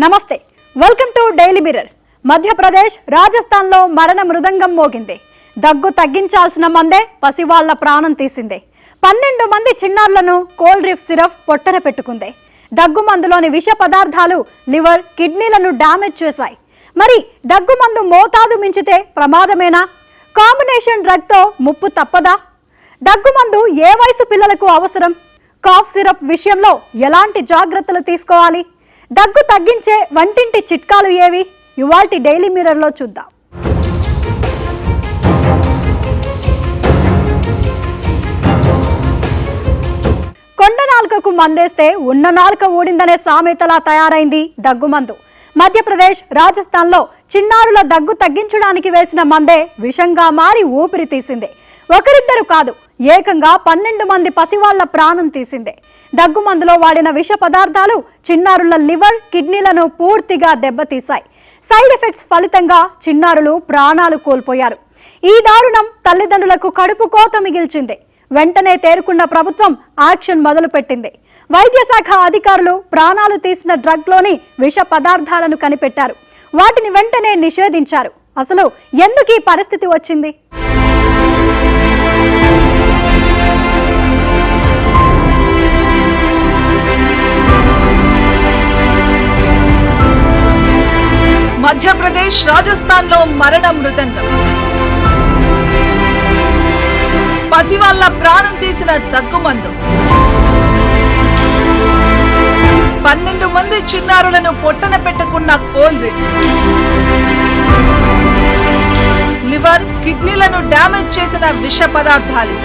నమస్తే, welcome to daily mirror. Madhya Pradesh, రాజస్థాన్లో మరణ మృదంగం మోగింది. దగ్గు తగ్గించాల్సిన మందే పసివాళ్ల ప్రాణం తీసింది. 12 మంది చిన్నారులను కోల్డ్ రిఫ్ సిరప్ పొట్టన పెట్టుకుంది. దగ్గు మందులోని విష పదార్థాలు లివర్, కిడ్నీలను డ్యామేజ్ చేశాయి. మరి దగ్గు మందు మోతాదు మించితే ప్రమాదమేనా? కాంబినేషన్ డ్రగ్తో ముప్పు తప్పదా? దగ్గు మందు ఏ వయసు పిల్లలకు అవసరం? కాఫ్ సిరప్ విషయంలో ఎలాంటి జాగ్రత్తలు తీసుకోవాలి? దగ్గు తగ్గించే వంటింటి చిట్కాలు ఏవి? ఇవాల్టి డైలీ మిర్రర్లో చూద్దాం. కొండ నాలుకకు మందేస్తే ఉన్న నాలుక ఊడిందనే సామెతలా తయారైంది దగ్గుమందు. మధ్యప్రదేశ్, రాజస్థాన్లో చిన్నారుల దగ్గు తగ్గించడానికి వేసిన మందే విషంగా మారి ఊపిరి తీసింది. ఒకరిద్దరు కాదు, ఏకంగా 12 మంది పసివాళ్ల ప్రాణం తీసిందే. దగ్గు మందులో వాడిన విష పదార్థాలు చిన్నారుల లివర్, కిడ్నీలను పూర్తిగా దెబ్బతీశాయి. సైడ్ ఎఫెక్ట్స్ ఫలితంగా చిన్నారులు ప్రాణాలు కోల్పోయారు. ఈ దారుణం తల్లిదండ్రులకు కడుపు కోత మిగిల్చింది. వెంటనే తేరుకున్న ప్రభుత్వం యాక్షన్ మొదలుపెట్టింది. వైద్య శాఖ అధికారులు ప్రాణాలు తీసిన డ్రగ్లోని విష పదార్థాలను కనిపెట్టారు. వాటిని వెంటనే నిషేధించారు. అసలు ఎందుకు ఈ పరిస్థితి వచ్చింది? మధ్యప్రదేశ్, రాజస్థాన్లో మరణ మృదంగం. పసివాళ్ల ప్రాణం తీసిన దగ్గుమందు. 12 మంది చిన్నారులను పొట్టన పెట్టుకున్న కోల్డ్ రిఫ్. లివర్, కిడ్నీలను డ్యామేజ్ చేసిన విష పదార్థాలు.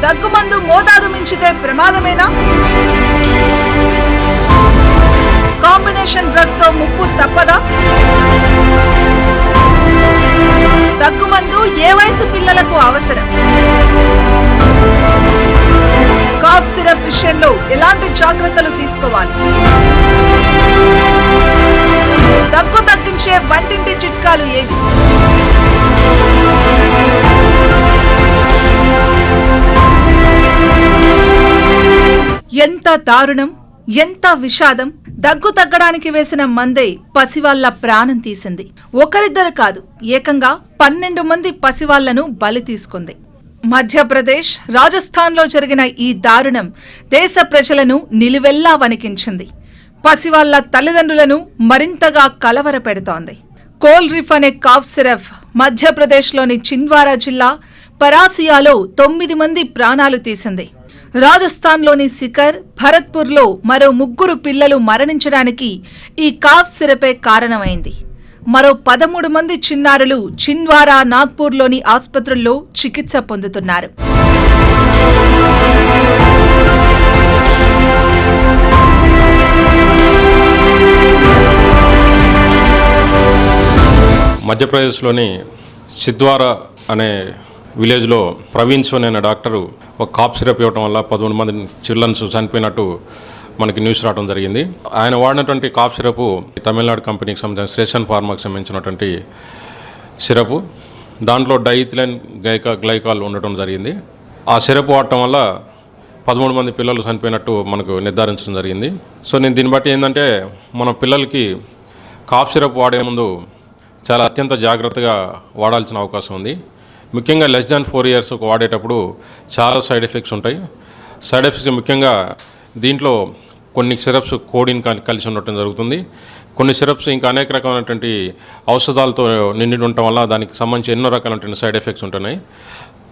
దగ్గుమందు మోతాదు మించితే ప్రమాదమేనా? కాంబినేషన్ డ్రగ్ తో ముప్పు తప్పదా? దగ్గుమందు ఏ వయసు పిల్లలకు అవసరం? కాఫ్ సిరప్ విషయంలో ఎలాంటి జాగ్రత్తలు తీసుకోవాలి? దగ్గు తగ్గించే వంటింటి చిట్కాలు ఏవి? ఎంత దారుణం, ఎంత విషాదం! దగ్గు తగ్గడానికి వేసిన మందే పసివాళ్ల ప్రాణం తీసింది. ఒకరిద్దరు కాదు, ఏకంగా 12 మంది పసివాళ్లను బలి తీసుకుంది. మధ్యప్రదేశ్, రాజస్థాన్లో జరిగిన ఈ దారుణం దేశ ప్రజలను నిలువెల్లా వణికించింది. పసివాళ్ల తల్లిదండ్రులను మరింతగా కలవరపెడుతోంది. కోల్డ్ రిఫ్ అనే కాఫ్ సిరప్ మధ్యప్రదేశ్లోని చింద్వారా జిల్లా పరాసియాలో 9 మంది ప్రాణాలు తీసింది. రాజస్థాన్లోని సికర్, భరత్పూర్లో మరో 3 పిల్లలు మరణించడానికి ఈ కాఫ్ సిరపే కారణమైంది. మరో 13 మంది చిన్నారులు చింద్వారా, నాగ్పూర్లోని ఆసుపత్రుల్లో చికిత్స పొందుతున్నారు. మధ్యప్రదేశ్లోని సిద్వారా అనే విలేజ్లో ప్రవీణ్ సోని అనే డాక్టరు ఒక కాఫ్ సిరప్ ఇవ్వడం వల్ల 13 మంది చిల్డ్రన్స్ చనిపోయినట్టు మనకి న్యూస్ రావడం జరిగింది. ఆయన వాడినటువంటి కాఫ్ సిరప్ తమిళనాడు కంపెనీకి సంబంధించిన శ్రేషన్ ఫార్మాకి సంబంధించినటువంటి సిరప్. దాంట్లో డైఇథిలిన్ గ్లైకాల్ ఉండటం జరిగింది. ఆ సిరప్ వాడటం వల్ల 13 మంది పిల్లలు చనిపోయినట్టు మనకు నిర్ధారించడం జరిగింది. సో నేను దీన్ని బట్టి ఏంటంటే, మన పిల్లలకి కాఫ్ సిరప్ వాడే ముందు చాలా అత్యంత జాగ్రత్తగా వాడాల్సిన అవకాశం ఉంది. ముఖ్యంగా లెస్ దాన్ 4 years వాడేటప్పుడు చాలా సైడ్ ఎఫెక్ట్స్ ఉంటాయి. సైడ్ ఎఫెక్ట్స్ ముఖ్యంగా దీంట్లో కొన్ని సిరప్స్ కోడిన్ కలిసి ఉండటం జరుగుతుంది. కొన్ని సిరప్స్ ఇంకా అనేక రకమైనటువంటి ఔషధాలతో నిండి ఉండటం వల్ల దానికి సంబంధించి ఎన్నో రకాలైనటువంటి సైడ్ ఎఫెక్ట్స్ ఉంటున్నాయి.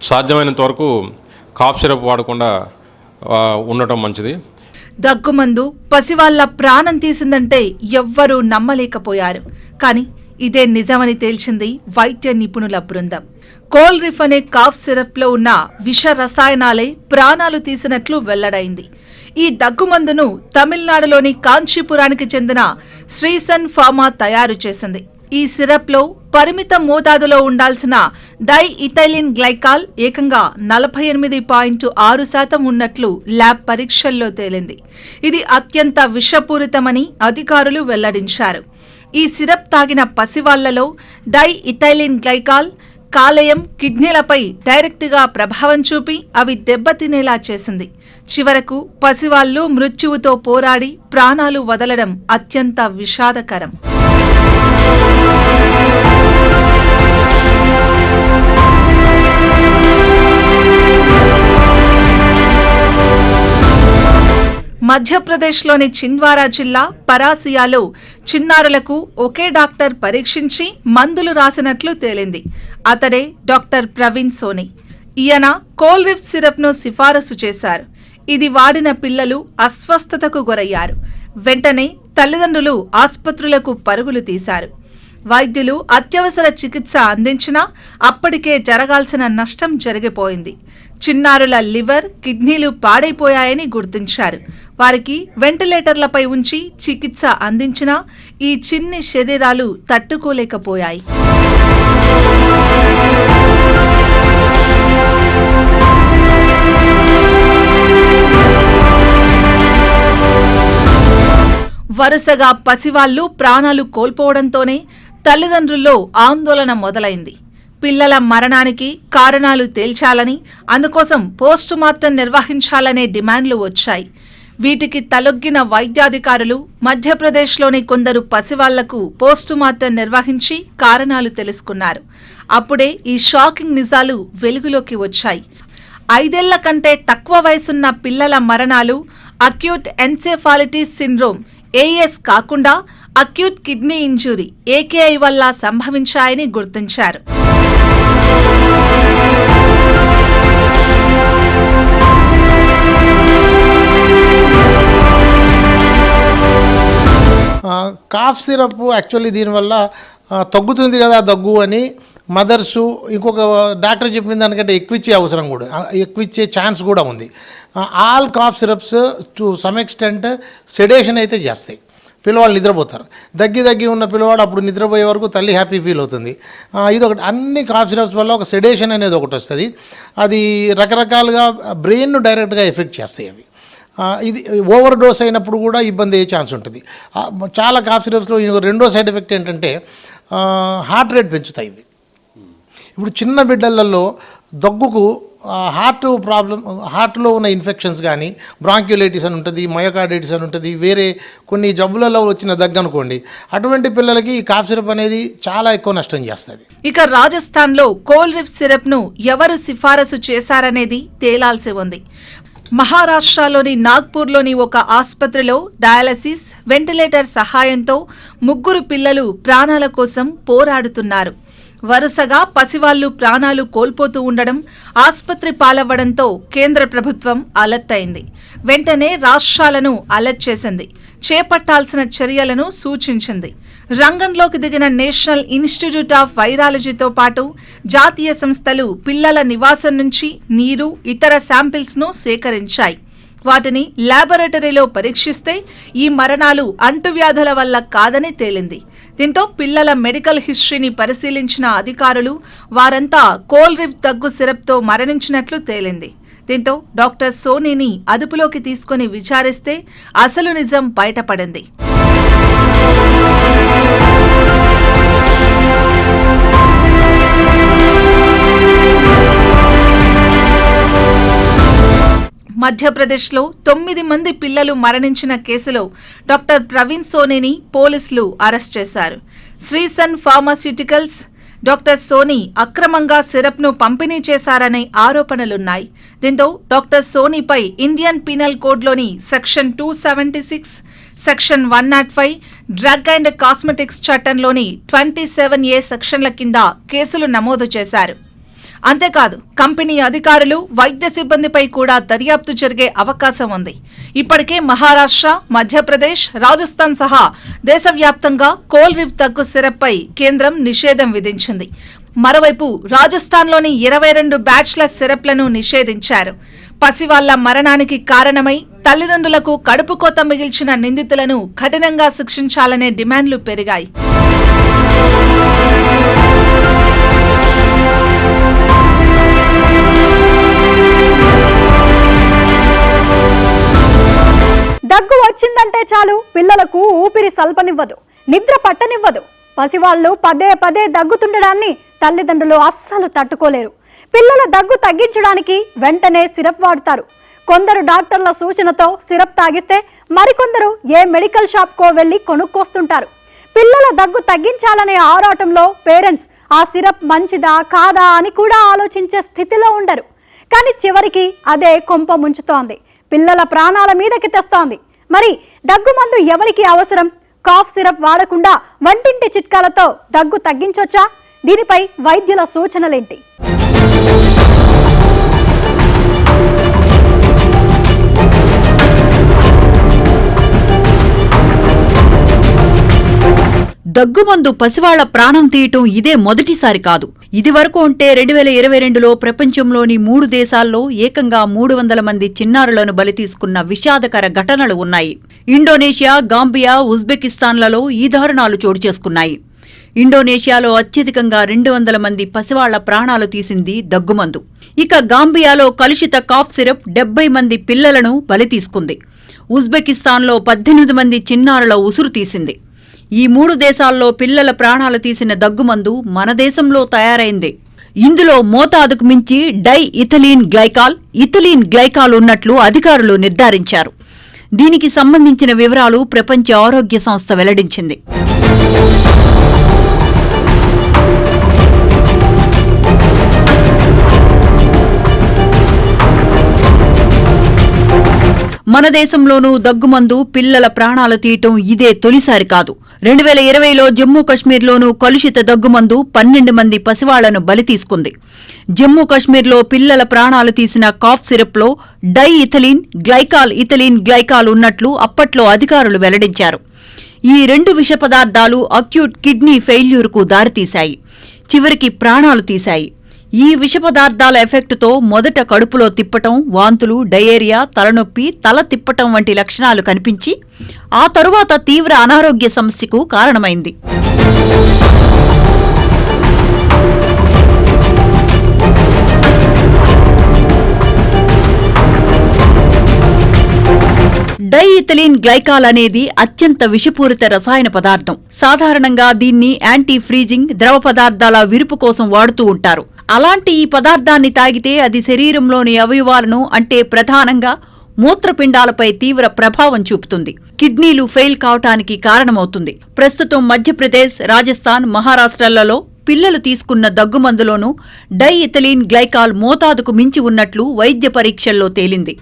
సాధ్యమైనంత వరకు కాఫ్ సిరప్ వాడకుండా ఉండటం మంచిది. దగ్గుమందు పసివాళ్ల ప్రాణం తీసిందంటే ఎవ్వరూ నమ్మలేకపోయారు. కానీ ఇదే నిజమని తేల్చింది వైద్య నిపుణుల బృందం. కోల్డ్ రిఫ్ అనే కాఫ్ సిరప్లో ఉన్న విష రసాయనాలే ప్రాణాలు తీసినట్లు వెల్లడైంది. ఈ దగ్గుమందును తమిళనాడులోని కాంచీపురానికి చెందిన శ్రీసన్ ఫార్మా తయారు చేసింది. ఈ సిరప్లో పరిమిత మోతాదులో ఉండాల్సిన డైఇథైలిన్ గ్లైకాల్ ఏకంగా 48.6% ఉన్నట్లు ల్యాబ్ పరీక్షల్లో తేలింది. ఇది అత్యంత విషపూరితమని అధికారులు వెల్లడించారు. ఈ సిరప్ తాగిన పసివాళ్లలో డైఇథైలిన్ గ్లైకాల్, కాలేయం, కిడ్నీలపై డైరెక్టుగా ప్రభావం చూపి అవి దెబ్బతినేలా చేసింది. చివరకు పసివాళ్లు మృత్యువుతో పోరాడి ప్రాణాలు వదలడం అత్యంత విషాదకరం. మధ్యప్రదేశ్లోని చింద్వారా జిల్లా పరాసియాలో చిన్నారులకు ఒకే డాక్టర్ పరీక్షించి మందులు రాసినట్లు తేలింది. అతడే డాక్టర్ ప్రవీణ్ సోని. ఈయన కోల్రిఫ్ సిరప్ను సిఫారసు చేశారు. ఇది వాడిన పిల్లలు అస్వస్థతకు గురయ్యారు. వెంటనే తల్లిదండ్రులు ఆస్పత్రులకు పరుగులు తీశారు. వైద్యులు అత్యవసర చికిత్స అందించినా అప్పటికే జరగాల్సిన నష్టం జరిగిపోయింది. చిన్నారుల లివర్, కిడ్నీలు పాడైపోయాయని గుర్తించారు. వారికి వెంటిలేటర్లపై ఉంచి చికిత్స అందించినా ఈ చిన్ని శరీరాలు తట్టుకోలేకపోయాయి. వరుసగా పసివాళ్లు ప్రాణాలు కోల్పోవడంతోనే తల్లిదండ్రుల్లో ఆందోళన మొదలైంది. పిల్లల మరణానికి కారణాలు తేల్చాలని, అందుకోసం పోస్టుమార్టం నిర్వహించాలనే డిమాండ్లు వచ్చాయి. వీటికి తలొగ్గిన వైద్యాధికారులు మధ్యప్రదేశ్లోని కొందరు పసివాళ్లకు పోస్టుమార్టం నిర్వహించి కారణాలు తెలుసుకున్నారు. అప్పుడే ఈ షాకింగ్ నిజాలు వెలుగులోకి వచ్చాయి. 5 ఏళ్ల కంటే తక్కువ వయసున్న పిల్లల మరణాలు అక్యూట్ ఎన్సెఫాలిటిస్ సిండ్రోమ్ AS కాకుండా అక్యూట్ కిడ్నీ ఇంజురీ AKI వల్ల సంభవించాయని గుర్తించారు. కాఫ్ సిరప్ యాక్చువల్లీ దీనివల్ల తగ్గుతుంది కదా దగ్గు అని మదర్సు ఇంకొక డాక్టర్ చెప్పిన దానికంటే ఎక్కువిచ్చే అవసరం కూడా ఎక్కువిచ్చే ఛాన్స్ కూడా ఉంది. All cough syrups to some extent sedation అయితే చేస్తాయి. పిల్లవాళ్ళు నిద్రపోతారు. దగ్గి ఉన్న పిల్లవాడు అప్పుడు నిద్రపోయే వరకు తల్లి హ్యాపీ ఫీల్ అవుతుంది. ఇది ఒకటి. అన్ని కాఫ్ సిరప్స్ వల్ల ఒక సెడేషన్ అనేది ఒకటి వస్తుంది. అది రకరకాలుగా బ్రెయిన్ను డైరెక్ట్గా ఎఫెక్ట్ చేస్తాయి. అవి ఇది ఓవర్ డోస్ అయినప్పుడు కూడా ఇబ్బంది అయ్యే ఛాన్స్ ఉంటుంది. చాలా కాఫ్ సిరప్స్లో రెండో సైడ్ ఎఫెక్ట్ ఏంటంటే హార్ట్ రేట్ పెంచుతాయి ఇవి. ఇప్పుడు చిన్న బిడ్డలలో దగ్గుకు హార్ట్ ప్రాబ్లం, హార్ట్లో ఉన్న ఇన్ఫెక్షన్స్ కానీ బ్రాంక్యులైటిస్ అని ఉంటుంది, మయోకార్డైటిస్ అని ఉంటుంది, వేరే కొన్ని జబ్బులలో వచ్చిన దగ్గు అనుకోండి, అటువంటి పిల్లలకి ఈ కాఫ్ సిరప్ అనేది చాలా ఎక్కువ నష్టం చేస్తుంది. ఇక రాజస్థాన్లో కోల్రిఫ్ సిరప్ను ఎవరు సిఫారసు చేశారనేది తేలాల్సి ఉంది. మహారాష్ట్రలోని నాగ్పూర్లోని ఒక ఆసుపత్రిలో డయాలసిస్, వెంటిలేటర్ సహాయంతో 3 పిల్లలు ప్రాణాల కోసం పోరాడుతున్నారు. వరుసగా పసివాళ్లు ప్రాణాలు కోల్పోతూ ఉండడం, ఆస్పత్రి పాలవ్వడంతో కేంద్ర ప్రభుత్వం అలర్ట్ అయింది. వెంటనే రాష్ట్రాలను అలర్ట్ చేసింది. చేపట్టాల్సిన చర్యలను సూచించింది. రంగంలోకి దిగిన నేషనల్ ఇన్స్టిట్యూట్ ఆఫ్ వైరాలజీతో పాటు జాతీయ సంస్థలు పిల్లల నివాసం నుంచి నీరు, ఇతర శాంపిల్స్ను సేకరించాయి. వాటిని ల్యాబొరేటరీలో పరీక్షిస్తే ఈ మరణాలు అంటువ్యాధుల వల్ల కాదని తేలింది. దీంతో పిల్లల మెడికల్ హిస్టరీని పరిశీలించిన అధికారులు వారంతా కోల్రిఫ్ దగ్గు సిరప్తో మరణించినట్లు తేలింది. దీంతో డాక్టర్ సోనీని అదుపులోకి తీసుకుని విచారిస్తే అసలు నిజం బయటపడింది. మధ్యప్రదేశ్లో 9 మంది పిల్లలు మరణించిన కేసులో డాక్టర్ ప్రవీణ్ సోనీని పోలీసులు అరెస్ట్ చేశారు. శ్రీసన్ ఫార్మాస్యూటికల్స్ డాక్టర్ సోనీ అక్రమంగా సిరప్ను పంపిణీ చేశారనే ఆరోపణలున్నాయి. దీంతో డాక్టర్ సోనీపై ఇండియన్ పీనల్ కోడ్లోని section 276, section 105, drug and cosmetics చట్టంలోని 27A సెక్షన్ల కింద కేసులు నమోదు చేశారు. అంతేకాదు, కంపెనీ అధికారులు, వైద్య సిబ్బందిపై కూడా దర్యాప్తు జరిగే అవకాశం ఉంది. ఇప్పటికే మహారాష్ట్ర, మధ్యప్రదేశ్, రాజస్థాన్ సహా దేశవ్యాప్తంగా కోల్రిఫ్ దగ్గు సిరప్పై కేంద్రం నిషేధం విధించింది. మరోవైపు రాజస్థాన్లోని 22 బ్యాచ్ల సిరప్లను నిషేధించారు. పసివాళ్ల మరణానికి కారణమై తల్లిదండ్రులకు కడుపుకోత మిగిల్చిన నిందితులను కఠినంగా శిక్షించాలనే డిమాండ్లు పెరిగాయి. దగ్గు వచ్చిందంటే చాలు పిల్లలకు ఊపిరి సల్పనివ్వదు, నిద్ర పట్టనివ్వదు. పసివాళ్లు పదే పదే దగ్గుతుండడాన్ని తల్లిదండ్రులు అస్సలు తట్టుకోలేరు. పిల్లల దగ్గు తగ్గించడానికి వెంటనే సిరప్ వాడతారు. కొందరు డాక్టర్ల సూచనతో సిరప్ తాగిస్తే మరికొందరు ఏ మెడికల్ షాప్కో వెళ్లి కొనుక్కొస్తుంటారు. పిల్లల దగ్గు తగ్గించాలనే ఆరాటంలో పేరెంట్స్ ఆ సిరప్ మంచిదా కాదా అని కూడా ఆలోచించే స్థితిలో ఉండరు. కానీ చివరికి అదే కొంప ముంచుతోంది, పిల్లల ప్రాణాల మీదకి తెస్తోంది. మరి దగ్గు మందు ఎవరికి అవసరం? కాఫ్ సిరప్ వాడకుండా వంటింటి చిట్కాలతో దగ్గు తగ్గించొచ్చా? దీనిపై వైద్యుల సూచనలేంటి? దగ్గుమందు పసివాళ్ల ప్రాణం తీయటం ఇదే మొదటిసారి కాదు. ఇదివరకు అంటే 2022లో ప్రపంచంలోని 3 దేశాల్లో ఏకంగా 300 మంది చిన్నారులను బలి తీసుకున్న విషాదకర ఘటనలు ఉన్నాయి. ఇండోనేషియా, గాంబియా, ఉజ్బెకిస్తాన్లలో ఈ దారుణాలు చోటు చేసుకున్నాయి. ఇండోనేషియాలో అత్యధికంగా 200 మంది పసివాళ్ల ప్రాణాలు తీసింది దగ్గుమందు. ఇక గాంబియాలో కలుషిత కాఫ్ సిరప్ 70 మంది పిల్లలను బలి తీసుకుంది. ఉజ్బెకిస్తాన్లో 18 మంది చిన్నారుల ఉసురు తీసింది. ఈ 3 దేశాల్లో పిల్లల ప్రాణాలు తీసిన దగ్గుమందు మన దేశంలో తయారైంది. ఇందులో మోతాదుకు మించి ఇథిలీన్ గ్లైకాల్ ఉన్నట్లు అధికారులు నిర్ధారించారు. దీనికి సంబంధించిన వివరాలు ప్రపంచ ఆరోగ్య సంస్థ వెల్లడించింది. మన దేశంలోనూ దగ్గుమందు పిల్లల ప్రాణాలు తీయటం ఇదే తొలిసారి కాదు. 2020లో జమ్మూ కశ్మీర్లోనూ కలుషిత దగ్గుమందు 12 మంది పసివాళ్లను బలి తీసుకుంది. జమ్మూ కశ్మీర్లో పిల్లల ప్రాణాలు తీసిన కాఫ్ సిరప్లో ఇథిలీన్ గ్లైకాల్ ఉన్నట్లు అప్పట్లో అధికారులు వెల్లడించారు. ఈ 2 విష పదార్థాలు అక్యూట్ కిడ్నీ ఫెయిల్యూర్కు దారితీశాయి, చివరికి ప్రాణాలు తీశాయి. ఈ విష పదార్థాల ఎఫెక్టుతో మొదట కడుపులో తిప్పటం, వాంతులు, డయేరియా, తలనొప్పి, తల తిప్పటం వంటి లక్షణాలు కనిపించి ఆ తరువాత తీవ్ర అనారోగ్య సమస్యకు కారణమైంది. ఇథిలీన్ గ్లైకాల్ అనేది అత్యంత విషపూరిత రసాయన పదార్థం. సాధారణంగా దీన్ని యాంటీ ఫ్రీజింగ్ ద్రవ పదార్థాల విరుపు కోసం వాడుతూ ఉంటారు. అలాంటి ఈ పదార్థాన్ని తాగితే అది శరీరంలోని అవయవాలను అంటే ప్రధానంగా మూత్రపిండాలపై తీవ్ర ప్రభావం చూపుతుంది. కిడ్నీలు ఫెయిల్ కావటానికి కారణమవుతుంది. ప్రస్తుతం మధ్యప్రదేశ్, రాజస్థాన్, మహారాష్ట్రలలో పిల్లలు తీసుకున్న దగ్గుమందులోనూ ఇథిలీన్ గ్లైకాల్ మోతాదుకు మించి ఉన్నట్లు వైద్య పరీక్షల్లో తేలింది.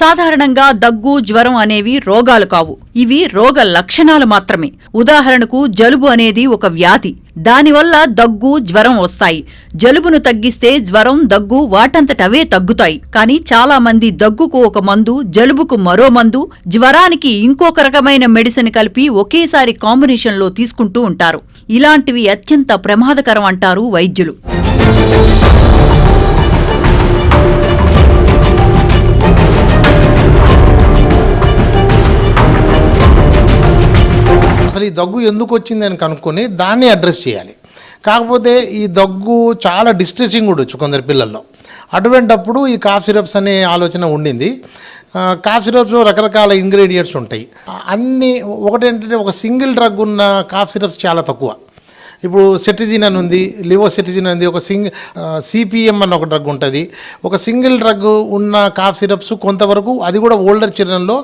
సాధారణంగా దగ్గు, జ్వరం అనేవి రోగాలు కావు. ఇవి రోగ లక్షణాలు మాత్రమే. ఉదాహరణకు జలుబు అనేది ఒక వ్యాధి. దానివల్ల దగ్గు, జ్వరం వస్తాయి. జలుబును తగ్గిస్తే జ్వరం, దగ్గు వాటంతటవే తగ్గుతాయి. కానీ చాలా మంది దగ్గుకు ఒక మందు, జలుబుకు మరో మందు, జ్వరానికి ఇంకొక రకమైన మెడిసిన్ కలిపి ఒకేసారి కాంబినేషన్లో తీసుకుంటూ ఉంటారు. ఇలాంటివి అత్యంత ప్రమాదకరం అంటారు వైద్యులు. అసలు ఈ దగ్గు ఎందుకు వచ్చింది అని కనుక్కొని దాన్ని అడ్రస్ చేయాలి. కాకపోతే ఈ దగ్గు చాలా డిస్ట్రెసింగ్ ఉండొచ్చు కొందరు పిల్లల్లో. అటువంటప్పుడు ఈ కాఫ్ సిరప్స్ అనే ఆలోచన ఉండింది. కాఫ్ సిరప్స్లో రకరకాల ఇంగ్రీడియంట్స్ ఉంటాయి. అన్నీ ఒకటేంటంటే ఒక సింగిల్ డ్రగ్ ఉన్న కాఫ్ సిరప్స్ చాలా తక్కువ. ఇప్పుడు సెట్రిజిన్ అని ఉంది, లివోసెట్రిజిన్ ఉంది, ఒక సిపిఎం అన్న ఒక డ్రగ్ ఉంటుంది. ఒక సింగిల్ డ్రగ్ ఉన్న కాఫ్ సిరప్స్ కొంతవరకు, అది కూడా ఓల్డర్ చిల్డ్రన్లో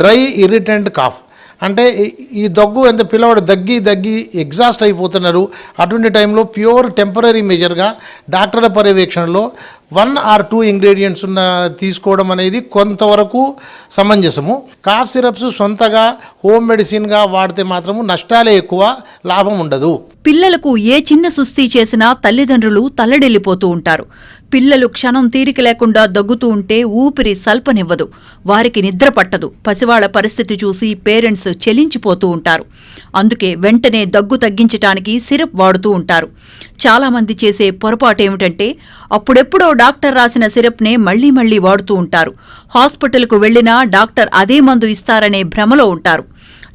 డ్రై ఇరిటెంట్ కాఫ్ అంటే ఈ దగ్గు ఎంత పిల్లవాడు దగ్గి ఎగ్జాస్ట్ అయిపోతున్నారు. అటువంటి టైంలో ప్యూర్ టెంపరీ మెజర్గా డాక్టర్ల పర్యవేక్షణలో 1 or 2 ఇంగ్రీడియంట్స్ ఉన్న తీసుకోవడం అనేది కొంతవరకు సమంజసము. కాఫ్ సిరప్స్ సొంతగా హోమ్ మెడిసిన్గా వాడితే మాత్రము నష్టాలే ఎక్కువ, లాభం ఉండదు. పిల్లలకు ఏ చిన్న సుస్థి చేసినా తల్లిదండ్రులు తల్లడిల్లిపోతూ ఉంటారు. పిల్లలు క్షణం తీరిక లేకుండా దగ్గుతూ ఉంటే ఊపిరి సల్పనివ్వదు, వారికి నిద్ర పట్టదు. పసివాళ్ల పరిస్థితి చూసి పేరెంట్స్ చెలించిపోతూ ఉంటారు. అందుకే వెంటనే దగ్గు తగ్గించటానికి సిరప్ వాడుతూ ఉంటారు. చాలామంది చేసే పొరపాటేమిటంటే అప్పుడెప్పుడో డాక్టర్ రాసిన సిరప్నే మళ్లీ వాడుతూ ఉంటారు. హాస్పిటల్కు వెళ్లినా డాక్టర్ అదే మందు ఇస్తారనే భ్రమలో ఉంటారు.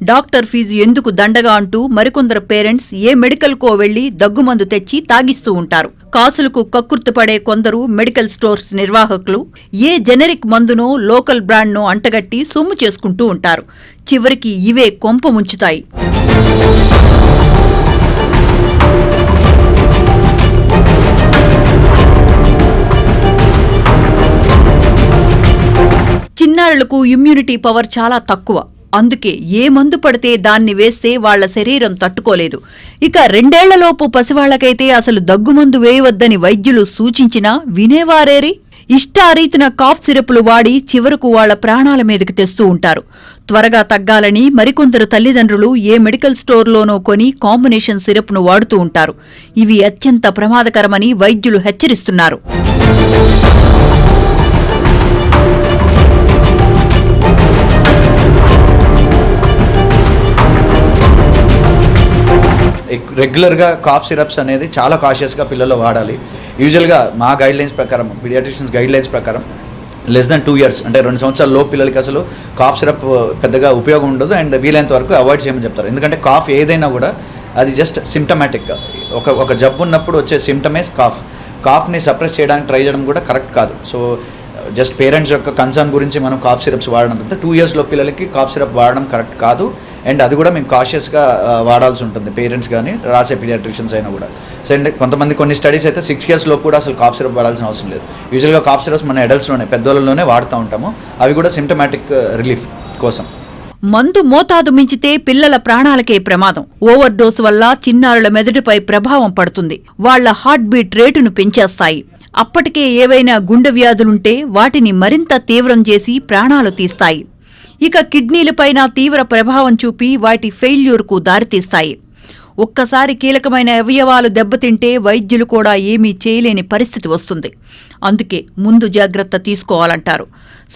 డాక్టర్ ఫీజు ఎందుకు దండగా అంటూ మరికొందరు పేరెంట్స్ ఏ మెడికల్కో వెళ్లి దగ్గుమందు తెచ్చి తాగిస్తూ ఉంటారు. కాసులకు కక్కుర్తిపడే కొందరు మెడికల్ స్టోర్స్ నిర్వాహకులు ఏ జెనరిక్ మందునో లోకల్ బ్రాండ్నో అంటగట్టి సొమ్ము చేసుకుంటూ ఉంటారు. చివరికి ఇవే కొంప ముంచుతాయి. చిన్నారులకు ఇమ్యూనిటీ పవర్ చాలా తక్కువ. అందుకే ఏ మందు పడితే దాన్ని వేస్తే వాళ్ల శరీరం తట్టుకోలేదు. ఇక 2 ఏళ్లలోపు పసివాళ్లకైతే అసలు దగ్గుమందు వేయవద్దని వైద్యులు సూచించినా వినేవారేరి ఇష్టారీతిన కాఫ్ సిరపులు వాడి చివరకు వాళ్ల ప్రాణాల మీదకి తెస్తూ ఉంటారు. త్వరగా తగ్గాలని మరికొందరు తల్లిదండ్రులు ఏ మెడికల్ స్టోర్లోనో కొని కాంబినేషన్ సిరప్ను వాడుతూ ఉంటారు. ఇవి అత్యంత ప్రమాదకరమని వైద్యులు హెచ్చరిస్తున్నారు. రెగ్యులర్గా కాఫ్ సిరప్స్ అనేది చాలా కాషియస్గా పిల్లలు వాడాలి. యూజువల్గా మా గైడ్లైన్స్ ప్రకారం, పీడియాట్రిషియన్స్ గైడ్లైన్స్ ప్రకారం లెస్ దెన్ 2 years అంటే 2 సంవత్సరాల లోపు పిల్లలకి అసలు కాఫ్ సిరప్ పెద్దగా ఉపయోగం ఉండదు అండ్ వీలైనంత వరకు అవాయిడ్ చేయమని చెప్తారు. ఎందుకంటే కాఫ్ ఏదైనా కూడా అది జస్ట్ సిమ్టమాటిక్. ఒక జబ్బు ఉన్నప్పుడు వచ్చే సిమ్టమే కాఫ్ని సప్రెస్ చేయడానికి ట్రై చేయడం కూడా కరెక్ట్ కాదు. సో జస్ట్ పేరెంట్స్ యొక్క కన్సర్న్ గురించి మనం కాఫ్ సిరప్స్ వాడడం తప్ప 2 years లో పిల్లలకి కాఫ్ సిరప్ వాడడం కరెక్ట్ కాదు. అండ్ అది కూడా మేము కాషియస్గా వాడాల్సి ఉంటుంది, పేరెంట్స్ కానీ రాసే పీడియాట్రిషియన్స్ అయినా కూడా. సో అండ్ కొంతమంది కొన్ని స్టడీస్ అయితే 6 years లోపు కూడా అసలు కాఫ్ సిరప్ వాడాల్సిన అవసరం లేదు. యూజువల్గా కాఫ్ సిరప్స్ మన అడల్ట్స్లోనే, పెద్దోళ్ళలోనే వాడుతూ ఉంటాము. అవి కూడా సిమ్టమాటిక్ రిలీఫ్ కోసం. మందు మోతాదు మించితే పిల్లల ప్రాణాలకే ప్రమాదం. ఓవర్ డోసు వల్ల చిన్నారుల మెదడుపై ప్రభావం పడుతుంది. వాళ్ల హార్ట్ బీట్ రేటును పెంచేస్తాయి. అప్పటికే ఏవైనా గుండె వ్యాధులుంటే వాటిని మరింత తీవ్రం చేసి ప్రాణాలు తీస్తాయి. ఇక కిడ్నీలపైన తీవ్ర ప్రభావం చూపి వాటి ఫెయిల్యూర్కు దారితీస్తాయి. ఒక్కసారి కీలకమైన అవయవాలు దెబ్బతింటే వైద్యులు కూడా ఏమీ చేయలేని పరిస్థితి వస్తుంది. అందుకే ముందు జాగ్రత్త తీసుకోవాలంటారు.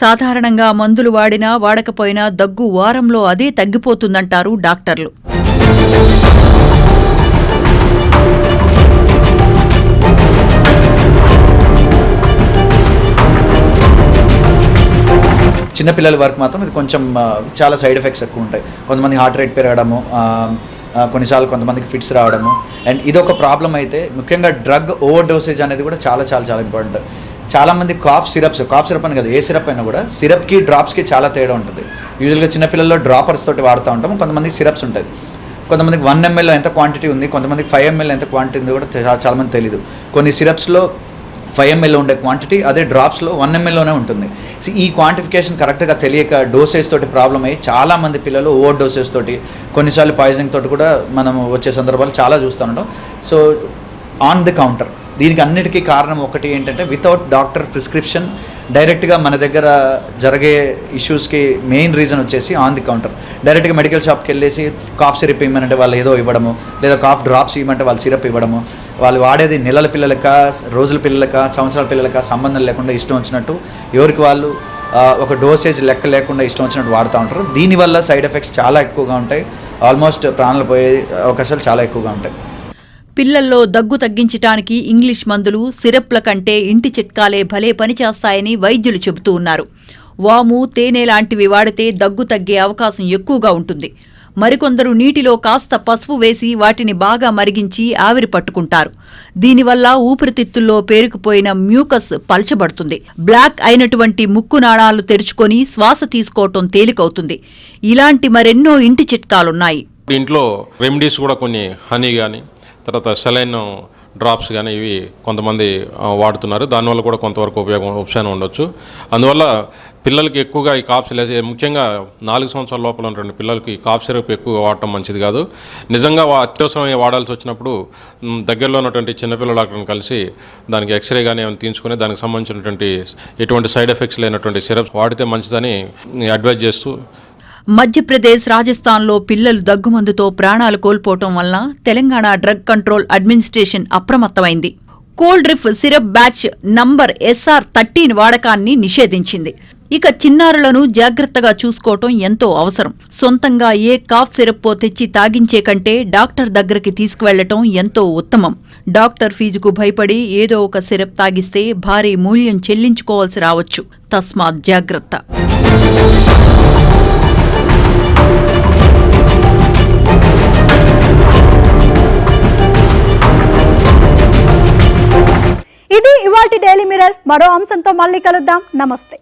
సాధారణంగా మందులు వాడినా వాడకపోయినా దగ్గు వారంలో అదే తగ్గిపోతుందంటారు డాక్టర్లు. చిన్నపిల్లల వరకు మాత్రం ఇది కొంచెం చాలా సైడ్ ఎఫెక్ట్స్ ఎక్కువ ఉంటాయి. కొంతమంది హార్ట్ రేట్ పెరగడము, కొన్నిసార్లు కొంతమందికి ఫిట్స్ రావడము. అండ్ ఇదొక ప్రాబ్లం అయితే ముఖ్యంగా డ్రగ్ ఓవర్ డోసేజ్ అనేది కూడా చాలా చాలా చాలా ఇంపార్టెంట్. చాలామంది కాఫ్ సిరప్ అని కదా, ఏ సిరప్ అయినా కూడా సిరప్కి డ్రాప్స్కి చాలా తేడా ఉంటుంది. యూజువల్గా చిన్నపిల్లల్లో డ్రాపర్స్ తోటి వాడుతూ ఉంటాము. కొంతమందికి సిరప్స్ ఉంటుంది. కొంతమందికి 1 ml ఎంత క్వాంటిటీ ఉంది, కొంతమందికి 5 ml ఎంత క్వాంటిటీ ఉంది కూడా చాలామంది తెలీదు. కొన్ని సిరప్స్లో 5 ml ఉండే క్వాంటిటీ అదే డ్రాప్స్లో 1 mlలోనే ఉంటుంది. సో ఈ క్వాంటిఫికేషన్ కరెక్ట్గా తెలియక డోసేజ్ తోటి ప్రాబ్లం అయ్యి చాలామంది పిల్లలు ఓవర్ డోసేజ్ తోటి, కొన్నిసార్లు పాయిజనింగ్ తోటి కూడా మనం వచ్చే సందర్భాలు చాలా చూస్తూ ఉంటాం. సో ఆన్ ది కౌంటర్ దీనికి అన్నిటికీ కారణం ఒకటి ఏంటంటే వితౌట్ డాక్టర్ ప్రిస్క్రిప్షన్ డైరెక్ట్గా మన దగ్గర జరిగే ఇష్యూస్కి మెయిన్ రీజన్ వచ్చేసి ఆన్ ది కౌంటర్. డైరెక్ట్గా మెడికల్ షాప్కి వెళ్ళేసి కాఫ్ సిరప్ ఇవ్వమంటే వాళ్ళు ఏదో ఇవ్వడము, లేదా కాఫ్ డ్రాప్స్ ఇవ్వమంటే వాళ్ళు సిరప్ ఇవ్వడము. వాళ్ళు వాడేది నెలల పిల్లలకా, రోజుల పిల్లలకా, సంవత్సరాల పిల్లలకా సంబంధం లేకుండా ఇష్టం వచ్చినట్టు ఎవరికి వాళ్ళు ఒక డోసేజ్ లెక్క లేకుండా ఇష్టం వచ్చినట్టు వాడుతూ ఉంటారు. దీనివల్ల సైడ్ ఎఫెక్ట్స్ చాలా ఎక్కువగా ఉంటాయి. ఆల్మోస్ట్ ప్రాణాలు పోయే అవకాశాలు చాలా ఎక్కువగా ఉంటాయి. పిల్లల్లో దగ్గు తగ్గించటానికి ఇంగ్లీష్ మందులు, సిరప్ల కంటే ఇంటి చిట్కాలే భలే పనిచేస్తాయని వైద్యులు చెబుతూ ఉన్నారు. వాము, తేనె లాంటివి వాడితే దగ్గు తగ్గే అవకాశం ఎక్కువగా ఉంటుంది. మరికొందరు నీటిలో కాస్త పసుపు వేసి వాటిని బాగా మరిగించి ఆవిరి పట్టుకుంటారు. దీనివల్ల ఊపిరితిత్తుల్లో పేరుకుపోయిన మ్యూకస్ పల్చబడుతుంది. బ్లాక్ అయినటువంటి ముక్కు నాళాలు తెరుచుకొని శ్వాస తీసుకోవటం తేలికవుతుంది. ఇలాంటి మరెన్నో ఇంటి చిట్కాలున్నాయి. ఇంట్లో రెమెడీస్ కూడా కొన్ని హనీ కానీ, తర్వాత సెలైన్ డ్రాప్స్ కానీ ఇవి కొంతమంది వాడుతున్నారు. దానివల్ల కూడా కొంతవరకు ఉపశమనం ఉండొచ్చు. అందువల్ల పిల్లలకి ఎక్కువగా ఈ కాఫ్ సిరప్, ముఖ్యంగా 4 సంవత్సరాల లోపల ఉన్నటువంటి పిల్లలకి కాఫ్ సిరప్ ఎక్కువగా వాడటం మంచిది కాదు. నిజంగా అత్యవసరమైన వాడాల్సి వచ్చినప్పుడు దగ్గరలో ఉన్నటువంటి చిన్నపిల్లల డాక్టర్ని కలిసి దానికి ఎక్స్రే కానీ ఏమైనా తీయించుకొని దానికి సంబంధించినటువంటి ఎటువంటి సైడ్ ఎఫెక్ట్స్ లేనటువంటి సిరప్స్ వాడితే మంచిదని అడ్వైజ్ చేస్తూ, మధ్యప్రదేశ్, రాజస్థాన్లో పిల్లలు దగ్గుమందుతో ప్రాణాలు కోల్పోవటం వల్ల తెలంగాణ డ్రగ్ కంట్రోల్ అడ్మినిస్ట్రేషన్ అప్రమత్తమైంది. Coldrif syrup batch number SR13 వాడకాన్ని నిషేధించింది. ఇక చిన్నారులను జాగ్రత్తగా చూసుకోవటం ఎంతో అవసరం. సొంతంగా ఏ కాఫ్ సిరప్పో తెచ్చి తాగించే కంటే డాక్టర్ దగ్గరికి తీసుకువెళ్లటం ఎంతో ఉత్తమం. డాక్టర్ ఫీజుకు భయపడి ఏదో ఒక సిరప్ తాగిస్తే భారీ మూల్యం చెల్లించుకోవాల్సి రావచ్చు. తస్మాత్ జాగ్రత్త. ఇది ఇవాల్టి డైలీ మిర్రర్. మరో అంశంతో మళ్ళీ కలుద్దాం. నమస్తే.